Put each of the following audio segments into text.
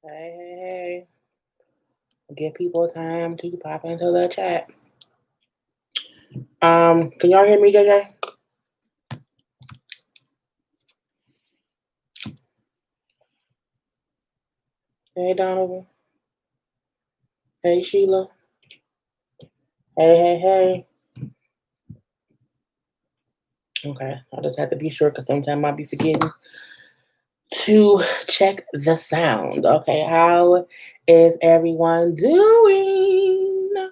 Hey, give people time to pop into the chat. Can y'all hear me, JJ? Hey, Donovan. Hey, Sheila. Hey. Okay, I just have to be sure because sometimes I be forgetting to check the sound. Okay, how is everyone doing?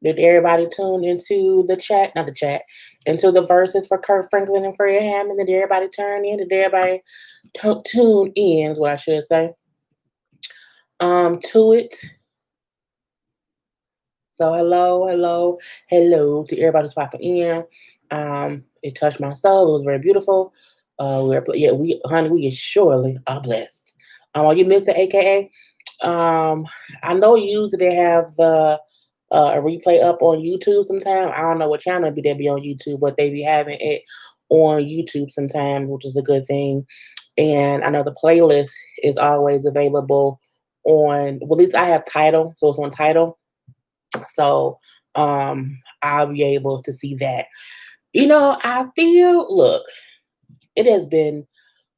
Did everybody tune into the chat? Not the chat, into the verses for Kirk Franklin and Freya Hammond? Did everybody turn in? Did everybody tune in? Is what I should say. To it. So hello to everybody who's popping in. It touched my soul. It was very beautiful. We surely are blessed. You missed the AKA. I know usually they have the a replay up on YouTube sometime. I don't know what channel they be on YouTube, but they be having it on YouTube sometimes, which is a good thing. And I know the playlist is always available on. Well, at least I have Title, so it's on Title. So I'll be able to see that. I feel, look, it has been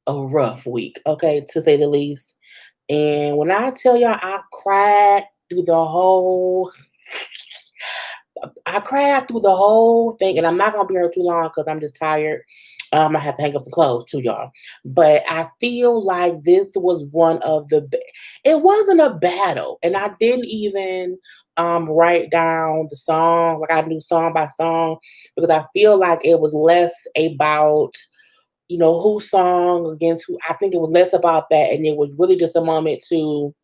a rough week, okay, to say the least. And when I tell y'all I cried through the whole thing, and I'm not gonna be here too long because I'm just tired. I have to hang up the clothes too, y'all. But I feel like this was one of it wasn't a battle, and I didn't even write down the song, like I knew song by song, because I feel like it was less about who song against who. I think it was less about that, and it was really just a moment to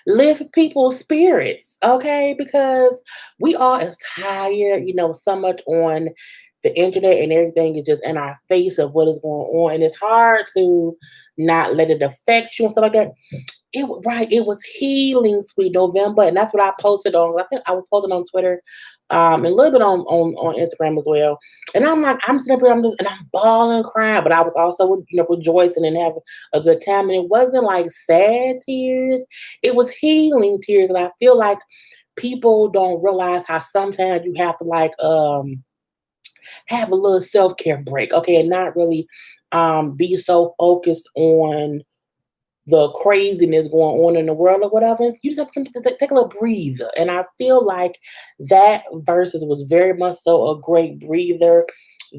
lift people's spirits, okay? Because we all is tired, so much on the internet and everything is just in our face of what is going on. And it's hard to not let it affect you and stuff like that. It was healing sweet November, and that's what I posted on. I think I was posting on Twitter, and a little bit on Instagram as well. And I'm like, I'm sitting up here, I'm bawling, crying, but I was also rejoicing and having a good time. And it wasn't like sad tears; it was healing tears. And I feel like people don't realize how sometimes you have to have a little self care break, okay, and not really be so focused on the craziness going on in the world or whatever. You just have to take a little breather. And I feel like that verses was very much so a great breather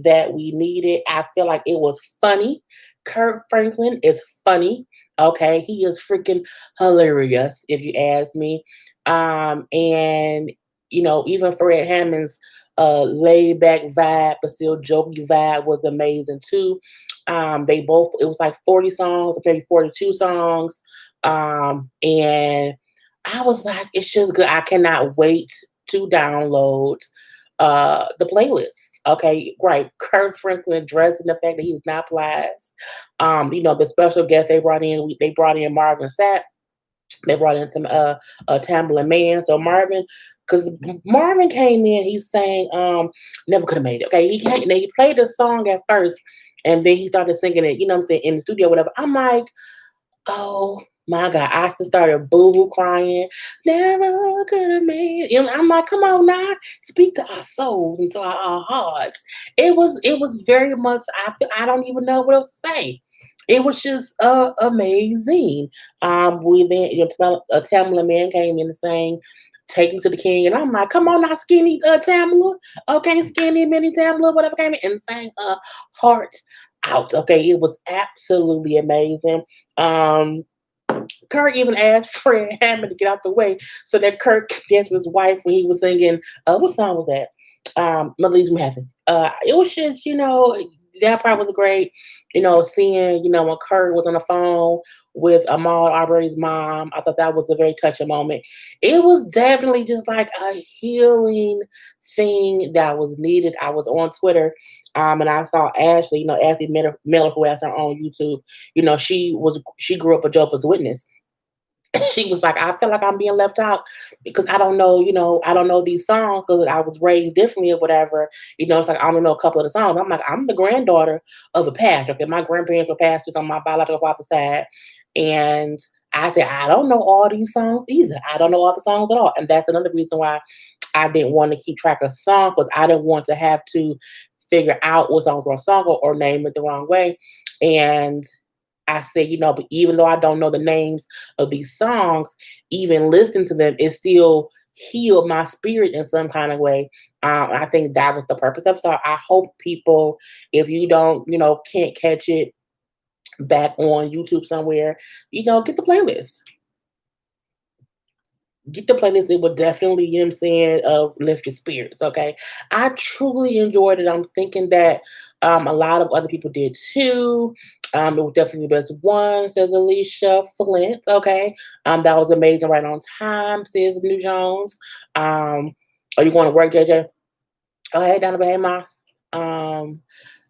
that we needed. I feel like it was funny. Kirk Franklin is funny. Okay. He is freaking hilarious, if you ask me. And even Fred Hammond's laid back vibe, but still jokey vibe was amazing too. They both, it was like 40 songs, maybe 42 songs. And I was like, it's just good. I cannot wait to download the playlist. Okay, great. Kurt Franklin dressed in the fact that he's not Plies. The special guest they brought in Marvin Sapp. They brought in some Tamblyn Man. So Marvin, because Marvin came in, he sang Never Could Have Made It. Okay, he played the song at first, and then he started singing it, what I'm saying, in the studio, whatever. I'm like, oh my God, I just started boo crying. Never could have made it. I'm like, come on now, speak to our souls and to our hearts. It was very much. I don't even know what else to say. It was just amazing. We then a Tamala man came in and sang "Take Me to the King," and I'm like, come on now, skinny Tamala, okay, skinny mini Tamala, whatever came in and sang "Heart Out." Okay, it was absolutely amazing. Um, Kirk even asked Fred Hammond to get out the way so that Kirk could dance with his wife when he was singing. What song was that? Mother Leaves Me Heaven. It was just, that part was great. Seeing, when Kirk was on the phone with Ahmaud Arbery's mom, I thought that was a very touching moment. It was definitely just like a healing thing that was needed. I was on Twitter, and I saw Ashley, Miller, who has her own YouTube. She grew up a Jehovah's Witness. She was like, I feel like I'm being left out because I don't know, I don't know these songs because I was raised differently or whatever. It's like I don't know a couple of the songs. I'm like, I'm the granddaughter of a pastor. Okay, my grandparents were pastors on my biological father's side, and I said I don't know all these songs either. I don't know all the songs at all, and that's another reason why I didn't want to keep track of songs because I didn't want to have to figure out what songs were a song or name it the wrong way, and I said, but even though I don't know the names of these songs, even listening to them, it still healed my spirit in some kind of way. I think that was the purpose of it. So I hope people, if you don't, can't catch it back on YouTube somewhere, get the playlist. Get the playlist. It will definitely, lift your spirits. Okay. I truly enjoyed it. I'm thinking that a lot of other people did too. It was definitely the best one, says Alicia Flint. Okay. That was amazing, right on time, says New Jones. Are you going to work, JJ? Oh, hey, Donovan, hey, Ma. Um,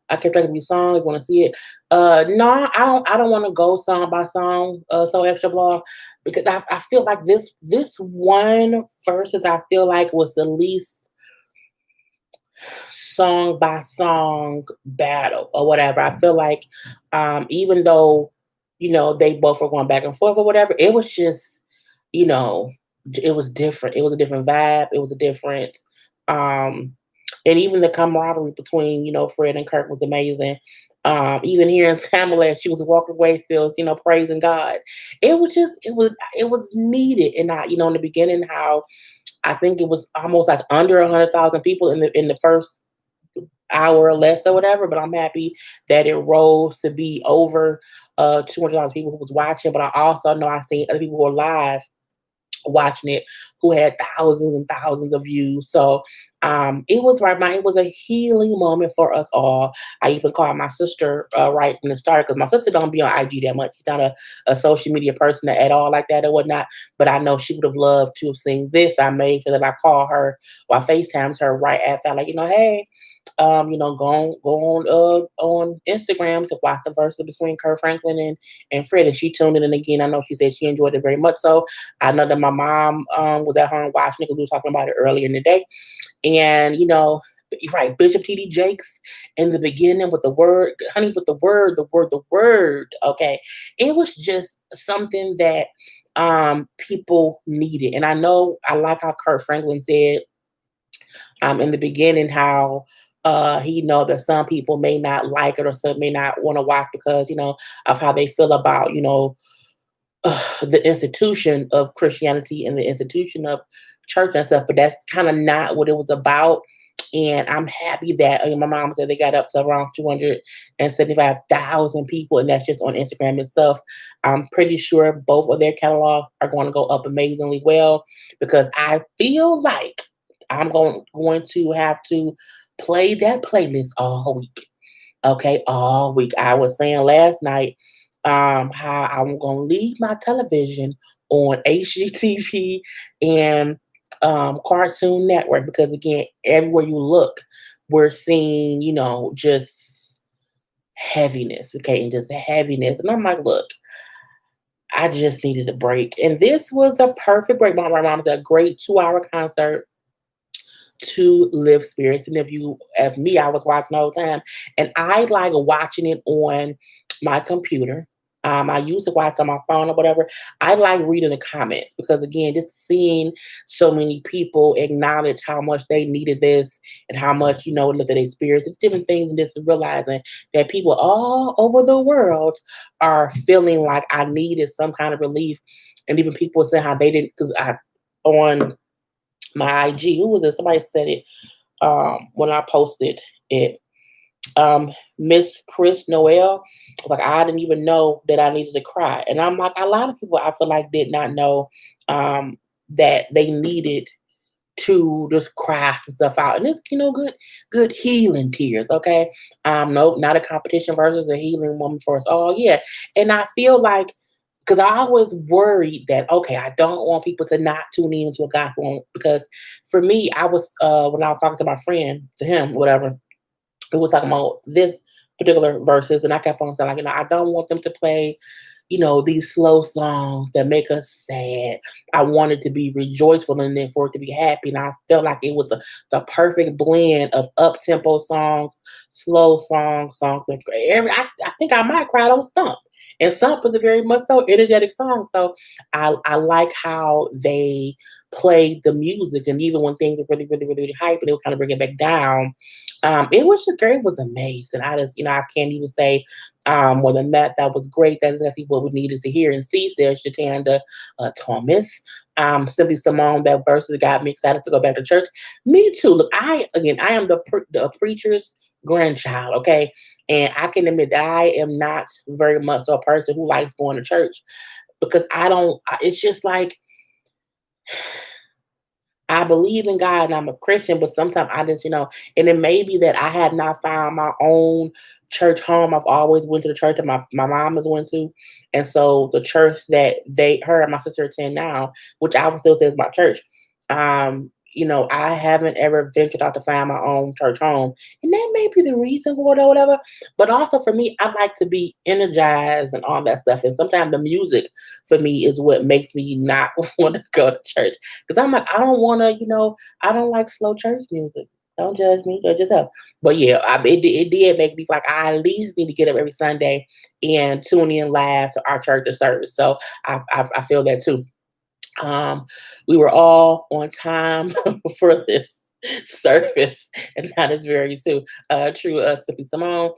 I kept thinking of your song. You want to see it? No, I don't. I don't want to go song by song. So extra blog because I feel like this one verses I feel like was the least song by song battle or whatever. I feel like even though they both were going back and forth or whatever, it was just you know it was different. It was a different vibe. It was a different um and even the camaraderie between Fred and Kirk was amazing. Even hearing Samala, she was walking away still, praising God. It was needed, and I, in the beginning, how I think it was almost like under 100,000 people in the first hour or less or whatever. But I'm happy that it rose to be over 200,000 people who was watching. But I also know I seen other people who were live watching it who had thousands and thousands of views. So it was right now, it was a healing moment for us all. I even called my sister right from the start because my sister don't be on IG that much. She's not a social media person at all like that or whatnot. But I know she would have loved to have seen this. I made sure that I call her or I FaceTimes her right after, like, hey, go on Instagram to watch the verses between Kurt Franklin and Fred. And she tuned in again. I know she said she enjoyed it very much. So I know that my mom was at home watching it because we were talking about it earlier in the day. And right, Bishop T.D. Jakes in the beginning with the word, honey, with the word. Okay, it was just something that people needed. And I know I like how Kurt Franklin said in the beginning how he know that some people may not like it or some may not want to watch because of how they feel about the institution of Christianity and the institution of church and stuff, but that's kind of not what it was about. And I'm happy that my mom said they got up to around 275,000 people, and that's just on Instagram and stuff. I'm pretty sure both of their catalog are going to go up amazingly well because I feel like I'm going to have to play that playlist all week. Okay, all week. I was saying last night how I'm gonna leave my television on HGTV and Cartoon Network because again, everywhere you look, we're seeing, just heaviness, okay, and just heaviness. And I'm like, look, I just needed a break. And this was a perfect break. My mom was a great 2-hour concert to live spirits. And if you, if me, I was watching all the time, and I like watching it on my computer. I used to watch on my phone or whatever. I like reading the comments because again, just seeing so many people acknowledge how much they needed this and how much it lifted their spirits. It's different things, and just realizing that people all over the world are feeling like I needed some kind of relief, and even people saying how they didn't because I on my IG. Who was it? Somebody said it when I posted it. Miss Chris Noel, like I didn't even know that I needed to cry, and I'm like a lot of people I feel like did not know that they needed to just cry stuff out, and it's good healing tears. Okay, no, not a competition versus a healing woman for us all. Yeah, and I feel like because I always worried that okay, I don't want people to not tune in to a gospel because for me, I was when I was talking to my friend, to him, whatever, it was talking about this particular verses, and I kept on saying like, I don't want them to play, these slow songs that make us sad. I wanted to be rejoiceful and then for it to be happy. And I felt like it was the perfect blend of up tempo songs, slow songs that I think I might cry on Stump. And Stump is a very much so energetic song. So I like how they played the music, and even when things were really, really, really, really hype, and they would kind of bring it back down. It was amazing. I can't even say more than that. That was great. That is exactly what we needed to hear and see, says Jatanda Thomas. Simply Simone, that verses got me excited to go back to church. Me too. Look, I am the preacher's grandchild, okay? And I can admit that I am not very much a person who likes going to church because it's just like, I believe in God and I'm a Christian, but sometimes I just, and it may be that I have not found my own church home. I've always went to the church that my mom has went to. And so the church that her and my sister attend now, which I would still say is my church, I haven't ever ventured out to find my own church home. And that may be the reason for it or whatever. But also for me, I like to be energized and all that stuff. And sometimes the music for me is what makes me not want to go to church. Because I'm like, I don't want to, I don't like slow church music. Don't judge me, judge yourself. But yeah, it did make me feel like I at least need to get up every Sunday and tune in live to our church service. So I feel that too. Um, we were all on time for this service, and that is very true. Sippy Simone,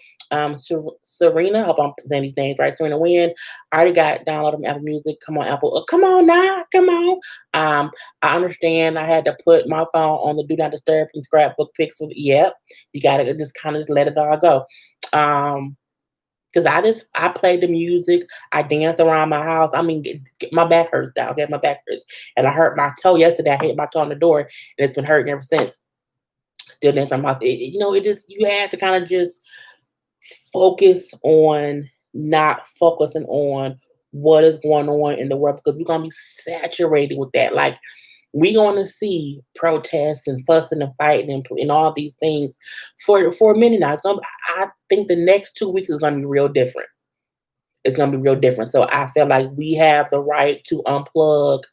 Serena, I hope I'm saying these names right. Serena Wynn, I already got downloaded from Apple Music. Come on, Apple. Come on now, come on. I understand I had to put my phone on the do not disturb and scrapbook pixel. Yep, you gotta just kind of just let it all go. Um, because I played the music, I danced around my house. I mean, my back hurts now. Okay, my back hurts, and I hurt my toe yesterday. I hit my toe on the door, and it's been hurting ever since. Still dancing around my house. It just you have to kind of just focus on not focusing on what is going on in the world because we're gonna be saturated with that. Like we're going to see protests and fussing and fighting and all these things for a minute now. I think the next 2 weeks is going to be real different. It's going to be real different. So I feel like we have the right to unplug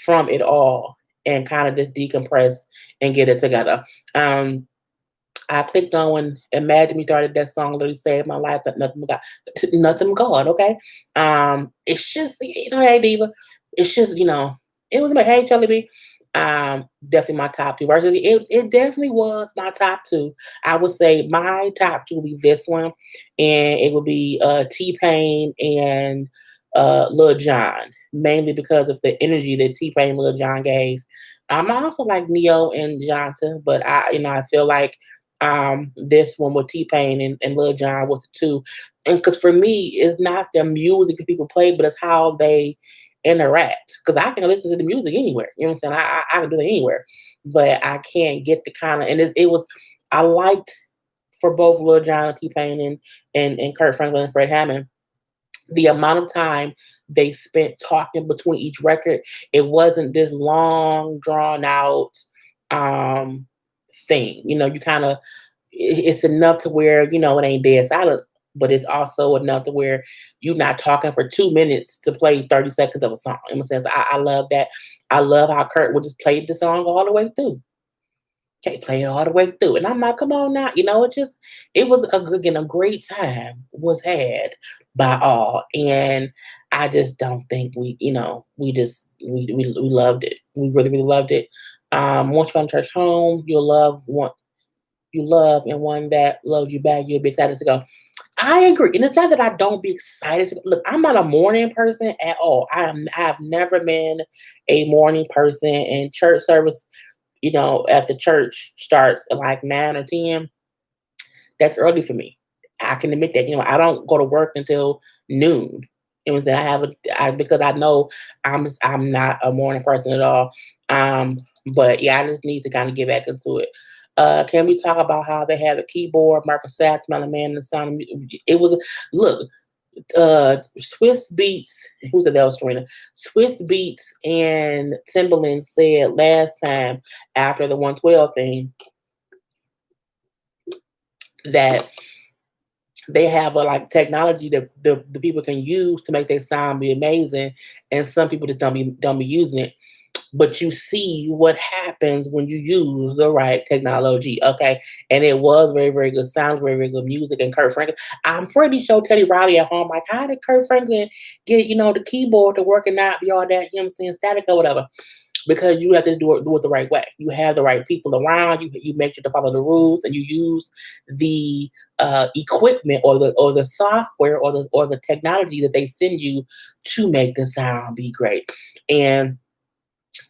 from it all and kind of just decompress and get it together. Um, I clicked on when Imagine Me started that song, literally saved my life, but nothing but God, nothing but God, okay? It's just, hey Diva, it's just, it was my, hey Charlie B, definitely my top two verses. It definitely was my top two. I would say my top two would be this one, and it would be T-Pain and Lil Jon, mainly because of the energy that T-Pain and Lil Jon gave. I also like Neo and Jonta, but I feel like this one with T-Pain and Lil Jon was the two. And because for me, it's not the music that people play, but it's how they interact. Because I can listen to the music anywhere. You know what I'm saying? I can do it anywhere. But I can't get the kind of, and it was, I liked for both Lil Jon and T-Pain and Kurt Franklin and Fred Hammond, the amount of time they spent talking between each record. It wasn't this long, drawn out um thing. You kind of it's enough to where it ain't dead silent, but it's also enough to where you're not talking for 2 minutes to play 30 seconds of a song. In a sense, I love that. I love how Kurt would just play the song all the way through. Okay, play it all the way through. And I'm like, come on now. It was again, a great time was had by all. And I just don't think we loved it. We really, really loved it. Once you find a church home, you'll love one you love and one that loves you back, you'll be excited to go. I agree. And it's not that I don't be excited to look, I'm not a morning person at all. I've never been a morning person, and church service, at the church starts at like 9 or 10. That's early for me. I can admit that. I don't go to work until noon. It was that because I know I'm not a morning person at all. Um, but yeah, I just need to kind of get back into it. Can we talk about how they had a keyboard, Martha Sax, Melon Man, and the sound of it was look, Swiss Beats, who said that was Serena? Swiss Beats and Timberland said last time after the 112 thing that they have a like technology that the people can use to make their sound be amazing, and some people just don't be using it. But you see what happens when you use the right technology, okay? And it was very, very good sounds, very, very good music. And Kurt Franklin, I'm pretty sure Teddy Riley at home, like, how did Kurt Franklin get, the keyboard to work and not be all that, saying, static or whatever? Because you have to do it the right way. You have the right people around. You make sure to follow the rules, and you use the equipment or the software or the technology that they send you to make the sound be great. And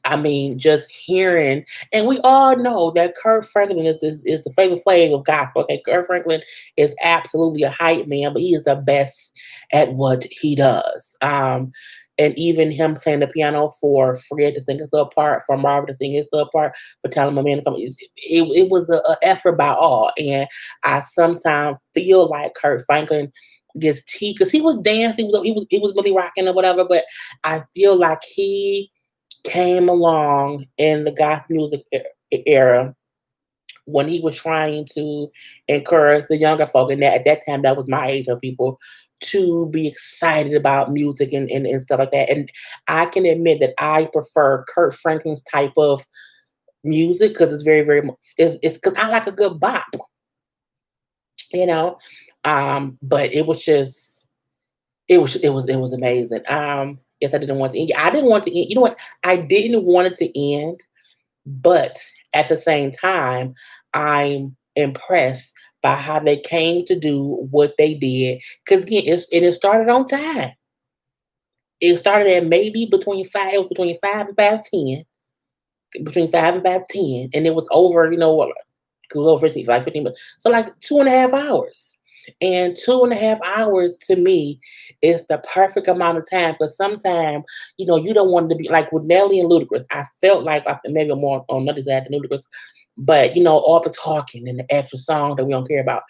I mean, just hearing, and we all know that Kurt Franklin is the favorite flavor of gospel. Okay, Kurt Franklin is absolutely a hype man, but he is the best at what he does. And even him playing the piano for Fred to sing his little part, for Marvin to sing his little part, for telling my man to come, it was a effort by all. And I sometimes feel like Kurt Franklin gets tea because he was dancing, he was really rocking or whatever. But I feel like he came along in the goth music era when he was trying to encourage the younger folk, and that at that time that was my age of people to be excited about music and stuff like that. And I can admit that I prefer Kurt Franklin's type of music because it's very, very it's because I like a good bop, you know. But it was just it was amazing. Yes, I didn't want to end. I didn't want to end. You know what? I didn't want it to end, but at the same time, I'm impressed by how they came to do what they did. Because again, it started on time. It started at maybe between 5 and 5:10, between 5 and 5:10, and it was over. A little 15, like 15 minutes. So like 2.5 hours. And 2.5 hours to me is the perfect amount of time. But sometimes, you don't want it to be like with Nelly and Ludacris. I felt like maybe more on another side than Ludacris, but all the talking and the extra song that we don't care about.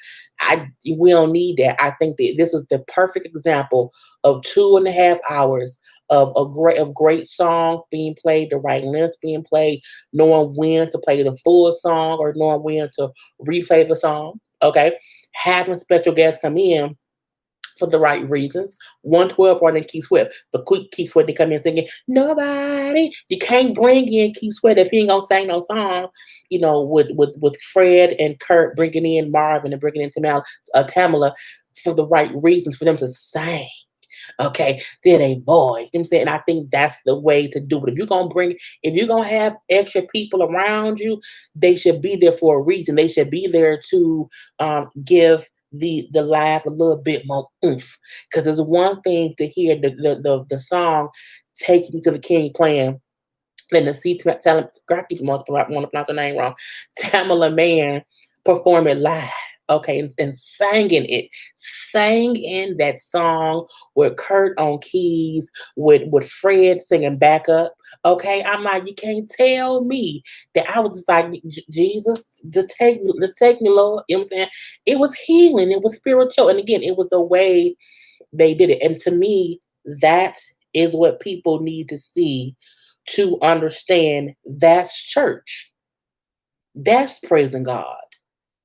We don't need that. I think that this was the perfect example of 2.5 hours of great songs being played, the right lengths being played, knowing when to play the full song or knowing when to replay the song. Okay, having special guests come in for the right reasons. 112 brought in Keith Sweat, but quick Keith Sweat to come in singing nobody. You can't bring in Keith Sweat if he ain't gonna sing no song. With Fred and Kurt bringing in Marvin and bringing in Tamala for the right reasons for them to sing. Okay, they're a boy. You know what I'm saying? And I think that's the way to do it. If you're gonna have extra people around you, they should be there for a reason. They should be there to give the laugh a little bit more oomph. Because it's one thing to hear the song "Take Me to the King" playing, then to see I keep want to pronounce her name wrong. Tamala Man perform it live. Okay, and sang in that song with Kurt on keys, with Fred singing backup. Okay, I'm like, you can't tell me that I was just like, Jesus, just take me, Lord." You know what I'm saying? It was healing, it was spiritual, and again, it was the way they did it. And to me, that is what people need to see to understand that's church. That's praising God.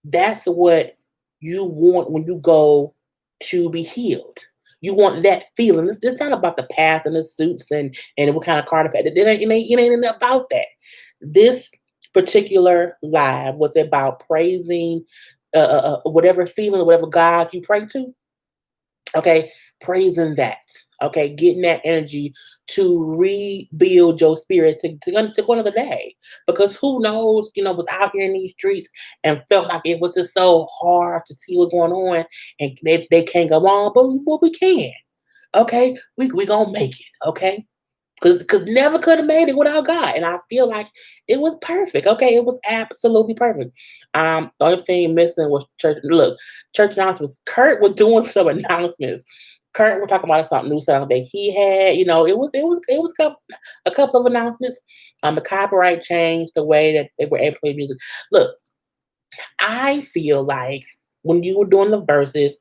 That's what you want when you go to be healed. You want that feeling. It's not about the path and the suits and what kind of car to pay. It ain't about that. This particular live was about praising whatever feeling, whatever God you pray to. Okay, praising that. Okay, getting that energy to rebuild your spirit to go another day. Because who knows, was out here in these streets and felt like it was just so hard to see what's going on and they can't go on, but we can. Okay, we gonna make it. Okay, because never could have made it without God. And I feel like it was perfect. Okay, it was absolutely perfect. The only thing missing was church. Look, church announcements. Kurt was doing some announcements. Kurt was talking about some new song that he had. It was a couple of announcements. The copyright changed the way that they were able to play music. Look, I feel like when you were doing the verses,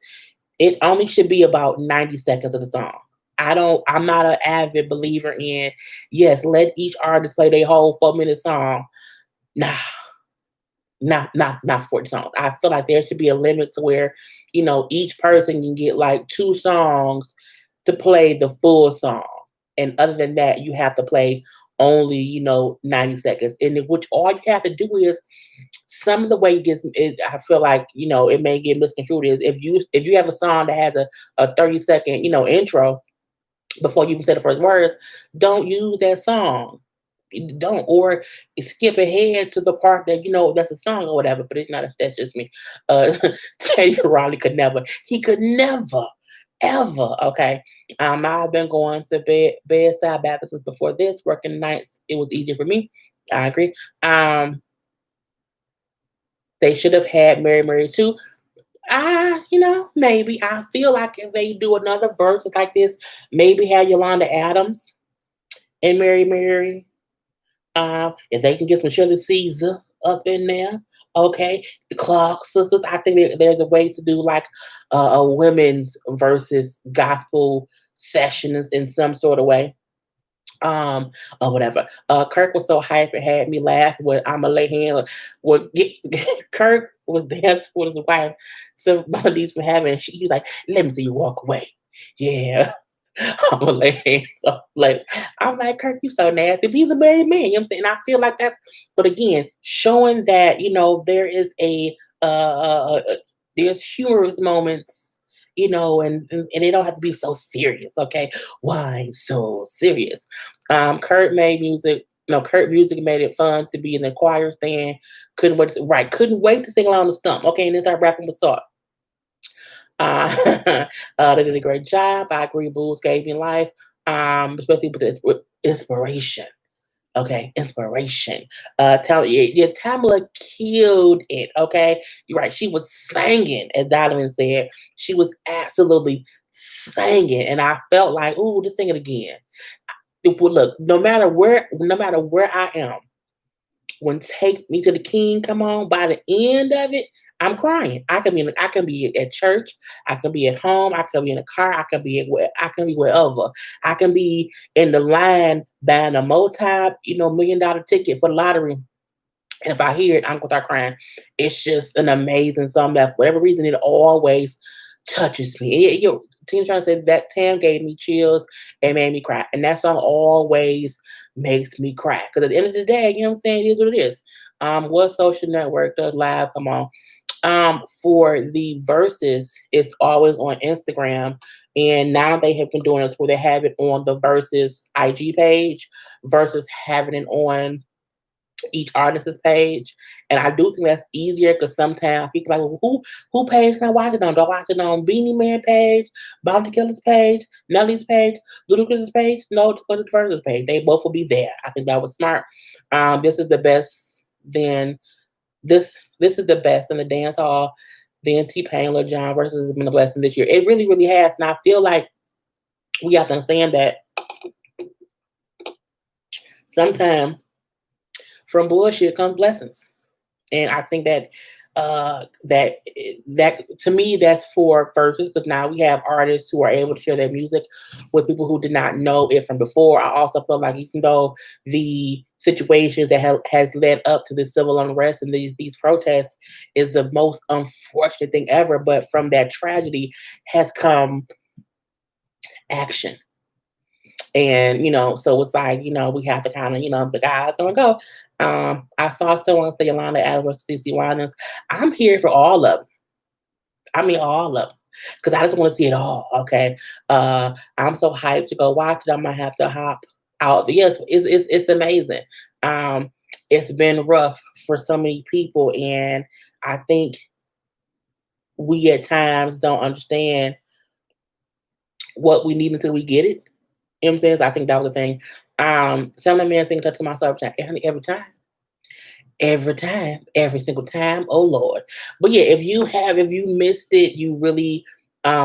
it only should be about 90 seconds of the song. I'm not an avid believer in, yes, let each artist play their whole 4-minute song. Nah, Not 40 songs. I feel like there should be a limit to where, each person can get like 2 songs to play the full song. And other than that, you have to play only, 90 seconds. And which all you have to do is some of the way it gets it, I feel like, it may get misconstrued is if you have a song that has a 30-second, intro before you even say the first words, don't use that song. Don't or skip ahead to the part that that's a song or whatever, but it's not. That's just me. Uh, Teddy Riley could never. He could never, ever. Okay. I've been going to bedside Baptist since before this. Working nights, it was easier for me. I agree. They should have had Mary Mary too. Maybe I feel like if they do another verse like this, maybe have Yolanda Adams and Mary Mary. If they can get some Shirley Caesar up in there, okay. The Clark sisters, I think there's a way to do like a women's versus gospel session in some sort of way. Or whatever. Kirk was so hype it had me laugh when I'ma lay hands. When get, Kirk was dancing with his wife, some melodies from heaven. He was like, "Let me see you walk away." Yeah, I'm gonna lay hands up later. I'm like, Kirk, you so nasty. But he's a married man. You know what I'm saying? I feel like that's, but again, showing that, there is there's humorous moments, and they don't have to be so serious. Okay. Why so serious? Kurt made music. No, Kurt music made it fun to be in the choir stand. Couldn't wait to sing along the stump. Okay, and then start rapping with salt. They did a great job. I agree. Bulls gave me life, especially with this with inspiration. Okay, inspiration. Yeah, Tamala killed it. Okay, you're right. She was singing, as Donovan said. She was absolutely singing, and I felt like, ooh, just sing it again. It would look no matter where I am when "Take Me to the King" come on, by the end of it, I'm crying. I can be at church, I can be at home, I can be in a car, I can be wherever. I can be in the line buying a $1 million ticket for the lottery. And if I hear it, I'm gonna start crying. It's just an amazing song that, for whatever reason, it always touches me. Teen trying to say that Tam gave me chills and made me cry, and that song always makes me cry. Because at the end of the day, you know what I'm saying, it is what it is. What social network does live? Come on. For the verses, it's always on Instagram, and now they have been doing it where they have it on the verses IG page versus having it on each artist's page. And I do think that's easier because sometimes people like, well, who page can I watch it on? Do I watch it on Beanie Man page, Bounty Killer's page, Nelly's page, Ludacris's page? No, just go to the Versus page. They both will be there. I think that was smart. This is the best. Then this is the best in the dance hall. Then T Pain, Lil Jon versus has been a blessing this year. It really, really has. And I feel like we have to understand that sometimes from bullshit comes blessings. And I think that to me that's for verses because now we have artists who are able to share their music with people who did not know it from before. I also feel like even though the situations that has led up to this civil unrest and these protests is the most unfortunate thing ever, but from that tragedy has come action. And so it's like, we have to kind of, the guys gonna go. I saw someone say Yolanda Adams, CC Winans. I'm here for all of them. I mean, all of them, because I just want to see it all. Okay, I'm so hyped to go watch it. I might have to hop out. Yes, it's amazing. Um, it's been rough for so many people, and I think we at times don't understand what we need until we get it. You know what I'm saying? So I think that was the thing. Some of the men sing touch to my soul every time, every single time. Oh Lord. But yeah, if you missed it, you really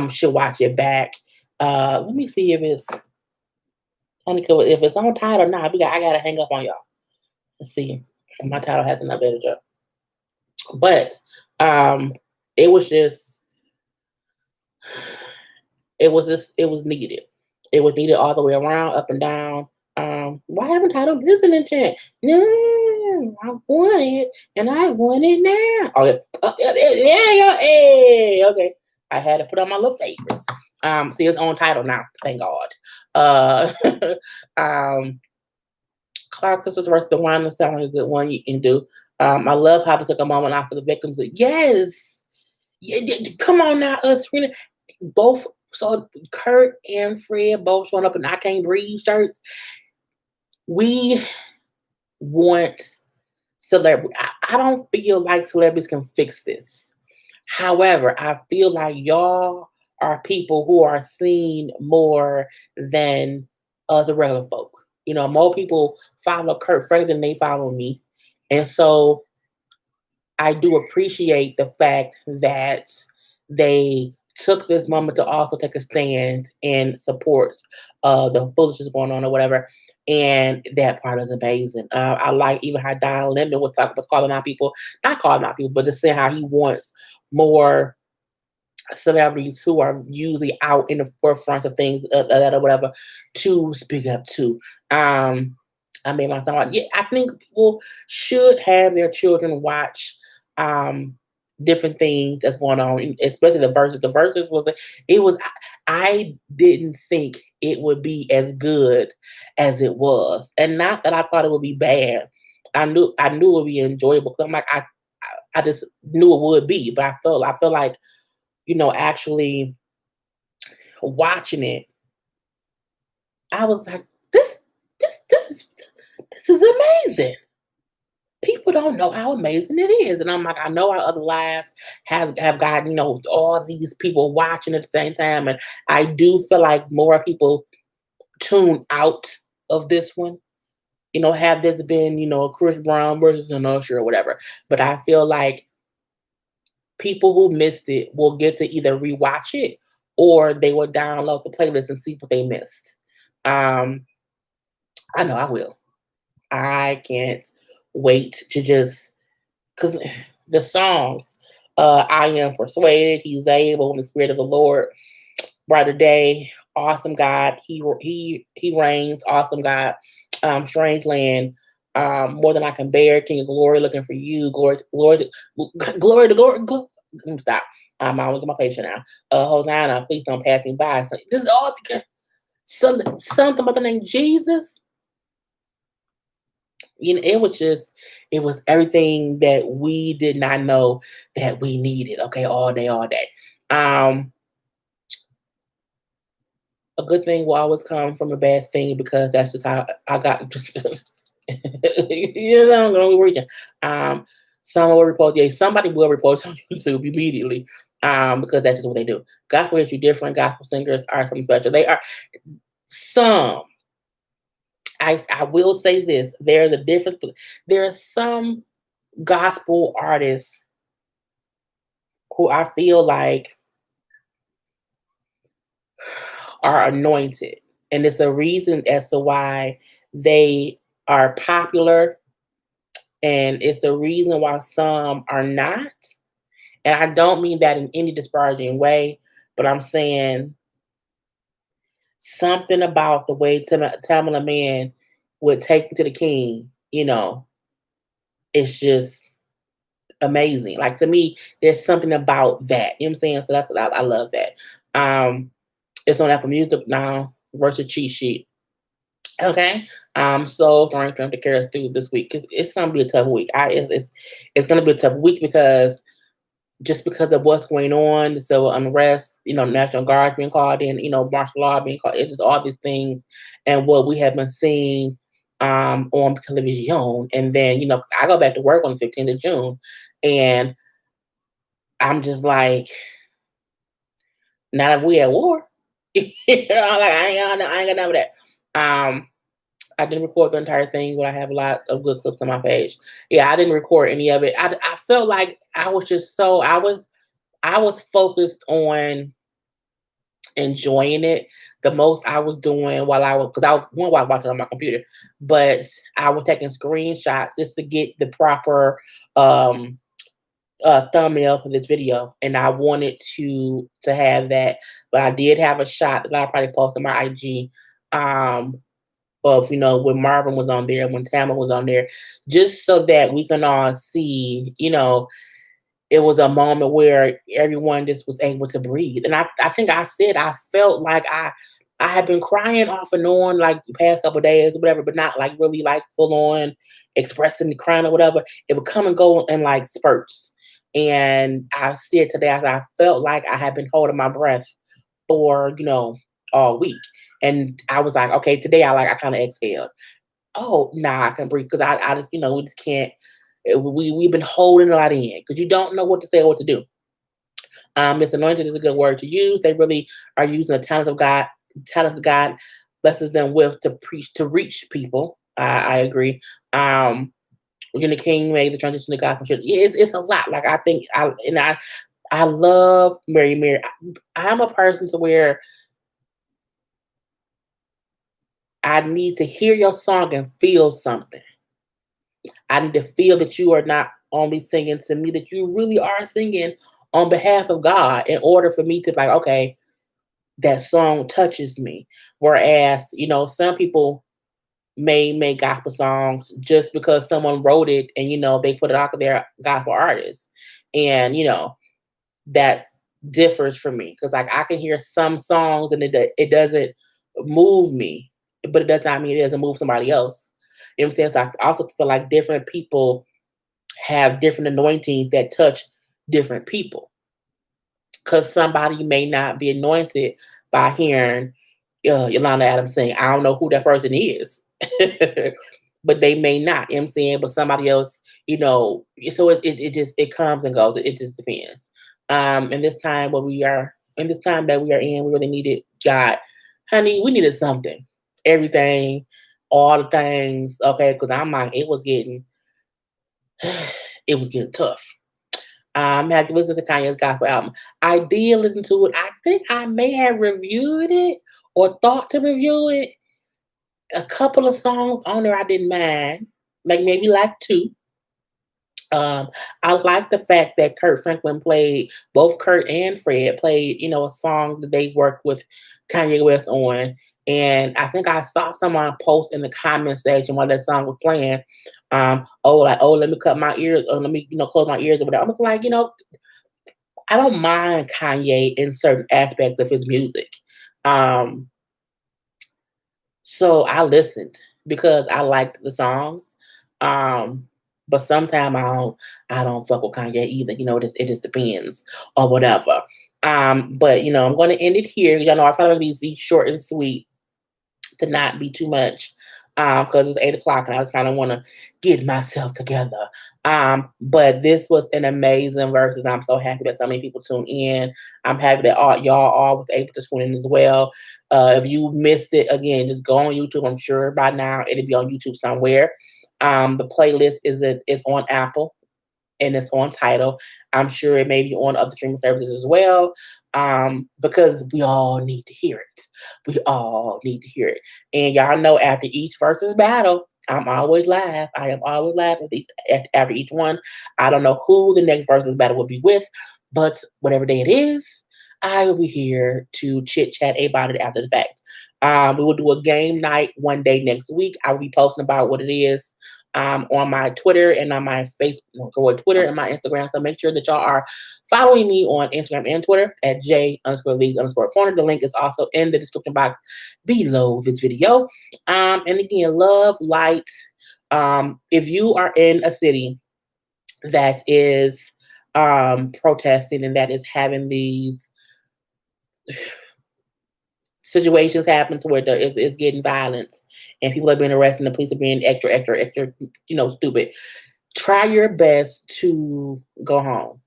should watch it back. Let me see if it's if it's on title or not. I gotta hang up on y'all. Let's see. My title hasn't updated yet. But um it was just it was needed. It was needed all the way around, up and down. Why haven't I done this in the chat? No. I want it, and I want it now. Oh, yeah. Yeah, hey, okay. I had to put on my little favorites. See its own title now. Thank God. Uh, um, Clark Sisters versus the One sounds like a good one you can do. I love how to take a moment out for the victims. Yes, come on now, us Serena. Both so Kurt and Fred both showing up in I Can't Breathe shirts. We want celebrity. I don't feel like celebrities can fix this. However, I feel like y'all are people who are seen more than us regular folk. More people follow Kurt Franklin than they follow me. And so I do appreciate the fact that they took this moment to also take a stand and support the foolishness going on or whatever. And that part is amazing. I like even how Don Lemon was calling out people, not calling out people, but just saying how he wants more celebrities who are usually out in the forefront of things that or whatever to speak up to. I made my sound like, yeah, I think people should have their children watch different things that's going on, especially the verses. The verses it was I didn't think it would be as good as it was. And not that I thought it would be bad. I knew it would be enjoyable. 'Cause I'm like I just knew it would be, but I feel like, actually watching it, I was like, this is amazing. People don't know how amazing it is. And I'm like, I know our other lives have gotten, all these people watching at the same time. And I do feel like more people tune out of this one. Have this been, Chris Brown versus an Usher or whatever. But I feel like people who missed it will get to either rewatch it or they will download the playlist and see what they missed. Um, I know I will. I can't wait to just because the songs, I am persuaded he's able in the spirit of the Lord, brighter day, awesome God, he reigns, awesome God, strange land, more than I can bear, King of glory, looking for you, glory, glory, glory to glory. Let me stop. I was on my patient now. Hosanna, please don't pass me by. So this is all something about the name Jesus. It was everything that we did not know that we needed. Okay, all day, all day. Um, a good thing will always come from a bad thing because that's just how I got. I'm reaching. Um, someone will report. Yeah, somebody will report on YouTube immediately. Because that's just what they do. Gospel is you different. Gospel singers are something special. They are some. I will say this: there's a difference. There are some gospel artists who I feel like are anointed. And it's a reason as to why they are popular. And it's the reason why some are not. And I don't mean that in any disparaging way, but I'm saying something about the way Tamala Man would take you to the king, it's just amazing. Like to me, there's something about that. You know what I'm saying? So that's I love that. It's on Apple Music now versus Cheat Sheet. Okay. So trying to carry us through this week because it's gonna be a tough week. It's gonna be a tough week because just because of what's going on, so unrest, National Guard being called in, martial law being called, it's just all these things and what we have been seeing on television. And then, I go back to work on the 15th of June and I'm just like, now that we at war, like I ain't got none of that. I didn't record the entire thing, but I have a lot of good clips on my page. Yeah, I didn't record any of it. I felt like I was just I was focused on enjoying it. The most I was doing because while I was watching on my computer, but I was taking screenshots just to get the proper thumbnail for this video, and I wanted to have that. But I did have a shot that I probably posted on my IG. of, when Marvin was on there, when Tamara was on there, just so that we can all see, it was a moment where everyone just was able to breathe. And I think I said I felt like I had been crying off and on like the past couple of days or whatever, but not like really like full on expressing the crying or whatever. It would come and go in like spurts. And I said today, I felt like I had been holding my breath for, all week. And I was like, okay, today I kind of exhaled. Oh, nah, I can breathe because I just, we just can't. We've been holding a lot in because you don't know what to say or what to do. This anointed is a good word to use. They really are using the talent of God blesses them with to preach to reach people. I agree. Regina King made the transition to gospel. Yeah, it's a lot. Like I think I love Mary. I'm a person to where I need to hear your song and feel something. I need to feel that you are not only singing to me, that you really are singing on behalf of God in order for me to be like, okay, that song touches me. Whereas, some people may make gospel songs just because someone wrote it and, they put it out there, gospel artists. And, that differs for me because like I can hear some songs and it doesn't move me, but it does not mean it doesn't move somebody else. You know what I'm saying? So I also feel like different people have different anointings that touch different people because somebody may not be anointed by hearing Yolanda Adams sing. I don't know who that person is, but they may not. You know what I'm saying? But somebody else, so it just it comes and goes. It just depends. In this time where we are in this time that we are in, we really needed God, honey. We needed something, everything, all the things. Okay, because I'm like it was getting tough. Have you listened to Kanye's gospel album? I did listen to it. I think I may have reviewed it or thought to review it. A couple of songs on there I didn't mind, like maybe like two. Um, I like the fact that Kurt Franklin played both Kurt and Fred played, a song that they worked with Kanye West on. And I think I saw someone post in the comment section while that song was playing. Let me cut my ears, or let me, close my ears or whatever. I'm like, I don't mind Kanye in certain aspects of his music. Um, so I listened because I liked the songs. Um, but sometimes I don't fuck with Kanye either. It just depends or whatever. But I'm gonna end it here. Y'all know I thought these short and sweet to not be too much. Because it's 8 o'clock and I just kind of want to get myself together. But this was an amazing versus. I'm so happy that so many people tuned in. I'm happy that y'all all was able to tune in as well. If you missed it again, just go on YouTube. I'm sure by now it'll be on YouTube somewhere. The playlist is on Apple and it's on title. I'm sure it may be on other streaming services as well. Because we all need to hear it. We all need to hear it. And y'all know after each versus battle, I'm always live. I am always live after each one. I don't know who the next versus battle will be with, but whatever day it is, I will be here to chit chat about it after the fact. We will do a game night one day next week. I will be posting about what it is on my Twitter and on my Facebook, or Twitter and my Instagram. So make sure that y'all are following me on Instagram and Twitter at J_Lees_Corner. The link is also in the description box below this video. And again, love, light. If you are in a city that is protesting and that is having these situations happen to where it's getting violence and people are being arrested and the police are being extra, stupid. Try your best to go home.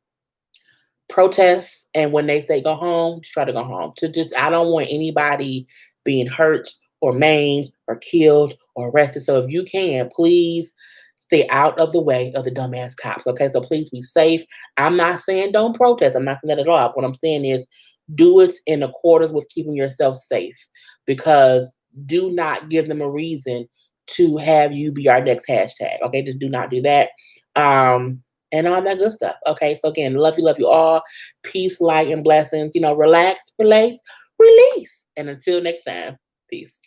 Protest, and when they say go home, just try to go home. I don't want anybody being hurt or maimed or killed or arrested. So if you can, please stay out of the way of the dumbass cops. Okay, so please be safe. I'm not saying don't protest. I'm not saying that at all. What I'm saying is do it in accordance with keeping yourself safe, because do not give them a reason to have you be our next hashtag. Okay, just do not do that. And all that good stuff. Okay, so again, love you all. Peace, light, and blessings. Relax, relate, release. And until next time, peace.